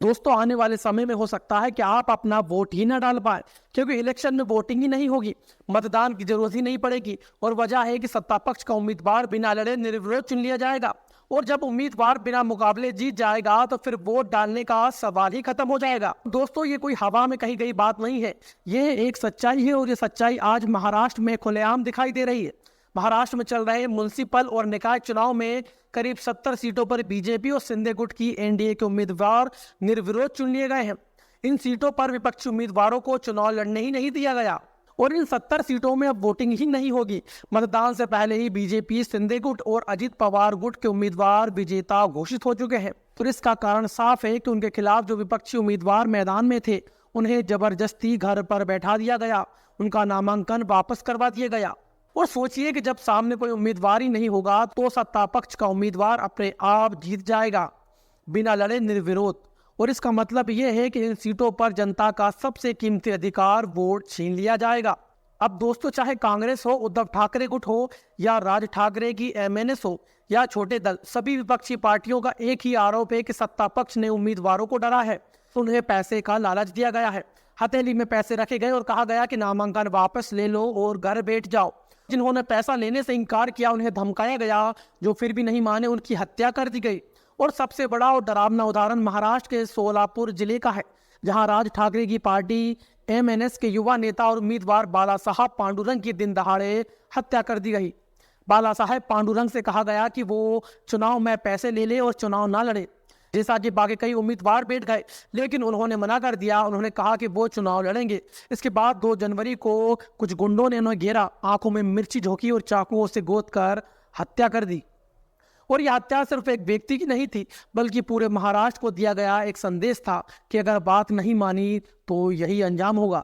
दोस्तों, आने वाले समय में हो सकता है कि आप अपना वोट ही ना डाल पाए, क्योंकि इलेक्शन में वोटिंग ही नहीं होगी, मतदान की जरूरत ही नहीं पड़ेगी। और वजह है कि सत्ता पक्ष का उम्मीदवार बिना लड़े निर्विरोध चुन लिया जाएगा। और जब उम्मीदवार बिना मुकाबले जीत जाएगा तो फिर वोट डालने का सवाल ही खत्म हो जाएगा। दोस्तों, ये कोई हवा में कही गई बात नहीं है, ये एक सच्चाई है। और ये सच्चाई आज महाराष्ट्र में खुलेआम दिखाई दे रही है। महाराष्ट्र में चल रहे म्युनिसिपल और निकाय चुनाव में करीब 70 सीटों पर बीजेपी और शिंदे गुट की एनडीए के उम्मीदवार निर्विरोध चुन लिए गए हैं। इन सीटों पर विपक्षी उम्मीदवारों को चुनाव लड़ने ही नहीं दिया गया और इन 70 सीटों में अब वोटिंग ही नहीं होगी। मतदान से पहले ही बीजेपी, शिंदे गुट और अजित पवार गुट के उम्मीदवार विजेता घोषित हो चुके हैं। तो इसका कारण साफ है कि उनके खिलाफ जो विपक्षी उम्मीदवार मैदान में थे, उन्हें जबरदस्ती घर पर बैठा दिया गया, उनका नामांकन वापस करवा दिया गया। और सोचिए कि जब सामने कोई उम्मीदवार ही नहीं होगा तो सत्ता पक्ष का उम्मीदवार अपने आप जीत जाएगा, बिना लड़े, निर्विरोध। और इसका मतलब यह है कि इन सीटों पर जनता का सबसे कीमती अधिकार वोट छीन लिया जाएगा। अब दोस्तों, चाहे कांग्रेस हो, उद्धव ठाकरे गुट हो, या राज ठाकरे की एमएनएस हो, या छोटे दल, सभी विपक्षी पार्टियों का एक ही आरोप है कि सत्ता पक्ष ने उम्मीदवारों को डरा है। उन्हें पैसे का लालच दिया गया है, हथेली में पैसे रखे गए और कहा गया कि नामांकन वापस ले लो और घर बैठ जाओ। जिन्होंने पैसा लेने से इनकार किया उन्हें धमकाया गया, जो फिर भी नहीं माने उनकी हत्या कर दी गई। और सबसे बड़ा और डरावना उदाहरण महाराष्ट्र के सोलापुर जिले का है, जहां राज ठाकरे की पार्टी एमएनएस के युवा नेता और उम्मीदवार बाला साहब पांडुरंग की दिन दहाड़े हत्या कर दी गई। बाला साहब पांडुरंग से कहा गया कि वो चुनाव में पैसे ले ले और चुनाव ना लड़े, जैसा कि बाकी कई उम्मीदवार बैठ गए, लेकिन उन्होंने मना कर दिया। उन्होंने कहा कि वो चुनाव लड़ेंगे। इसके बाद 2 जनवरी को कुछ गुंडों ने उन्हें घेरा, आंखों में मिर्ची झोंकी और चाकुओं से गोद कर हत्या कर दी। और यह हत्या सिर्फ एक व्यक्ति की नहीं थी, बल्कि पूरे महाराष्ट्र को दिया गया एक संदेश था कि अगर बात नहीं मानी तो यही अंजाम होगा।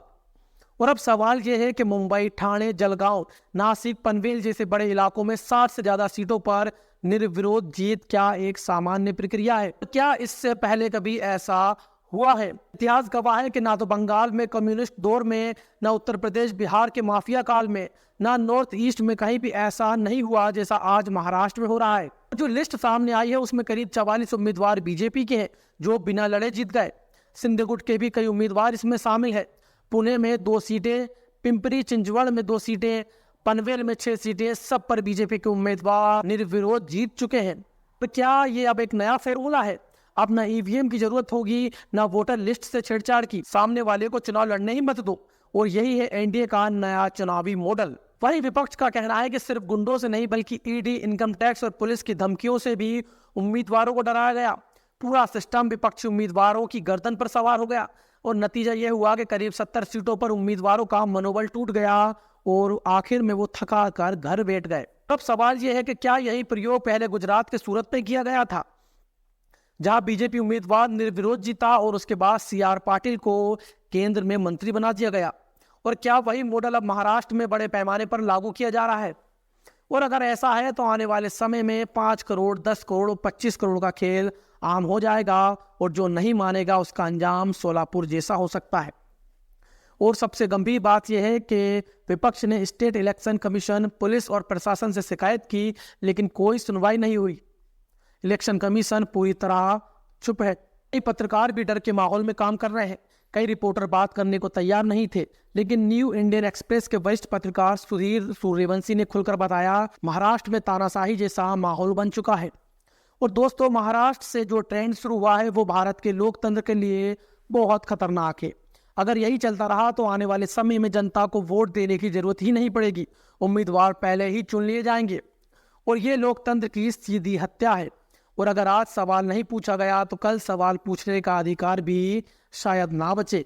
और अब सवाल यह है कि मुंबई, ठाणे, जलगांव, नासिक, पनवेल जैसे बड़े इलाकों में 60 से ज्यादा सीटों पर निर्विरोध जीत क्या एक सामान्य प्रक्रिया है? क्या इससे पहले कभी ऐसा हुआ है? इतिहास गवाह है कि ना तो बंगाल में कम्युनिस्ट दौर में, ना उत्तर प्रदेश, बिहार के माफिया काल में, ना नॉर्थ ईस्ट में कहीं भी ऐसा नहीं हुआ जैसा आज महाराष्ट्र में हो रहा है। जो लिस्ट सामने आई है उसमें करीब 44 उम्मीदवार बीजेपी के हैं जो बिना लड़े जीत गए। शिंदे गुट के भी कई उम्मीदवार इसमें शामिल है। पुणे में 2 सीटें, पिंपरी चिंचवड़ में 2 सीटें, पनवेल में 6 सीटें, सब पर बीजेपी के उम्मीदवार निर्विरोध जीत चुके हैं। तो क्या ये अब एक नया फॉर्मूला है? अब ना ईवीएम की जरूरत होगी, ना वोटर लिस्ट से छेड़छाड़ की, सामने वाले को चुनाव लड़ने ही मत दो। और यही है एनडीए का नया चुनावी मॉडल। वही विपक्ष का कहना है कि सिर्फ गुंडों से नहीं बल्कि ईडी, इनकम टैक्स और पुलिस की धमकियों से भी उम्मीदवारों को डराया गया। पूरा सिस्टम विपक्षी उम्मीदवारों की गर्दन पर सवार हो गया और नतीजा यह हुआ कि करीब 70 सीटों पर उम्मीदवारों का मनोबल टूट गया और आखिर में वो थका कर घर बैठ गए। अब सवाल यह है कि क्या यही प्रयोग पहले गुजरात के सूरत में किया गया था, जहां बीजेपी उम्मीदवार निर्विरोध जीता और उसके बाद सीआर पाटिल को केंद्र में मंत्री बना दिया गया? और क्या वही मॉडल अब महाराष्ट्र में बड़े पैमाने पर लागू किया जा रहा है? और अगर ऐसा है तो आने वाले समय में 5 करोड़, 10 करोड़ और 25 करोड़ का खेल आम हो जाएगा और जो नहीं मानेगा उसका अंजाम सोलापुर जैसा हो सकता है। और सबसे गंभीर बात यह है कि विपक्ष ने स्टेट इलेक्शन कमीशन, पुलिस और प्रशासन से शिकायत की, लेकिन कोई सुनवाई नहीं हुई। इलेक्शन कमीशन पूरी तरह चुप है। कई पत्रकार भी डर के माहौल में काम कर रहे हैं। कई रिपोर्टर बात करने को तैयार नहीं थे, लेकिन न्यू इंडियन एक्सप्रेस के वरिष्ठ पत्रकार सुधीर सूर्यवंशी ने खुलकर बताया, महाराष्ट्र में तानाशाही जैसा माहौल बन चुका है। और दोस्तों, महाराष्ट्र से जो ट्रेंड शुरू हुआ है वो भारत के लोकतंत्र के लिए बहुत खतरनाक है। अगर यही चलता रहा तो आने वाले समय में जनता को वोट देने की जरूरत ही नहीं पड़ेगी, उम्मीदवार पहले ही चुन लिए जाएंगे और ये लोकतंत्र की सीधी हत्या है। और अगर आज सवाल नहीं पूछा गया तो कल सवाल पूछने का अधिकार भी शायद ना बचे।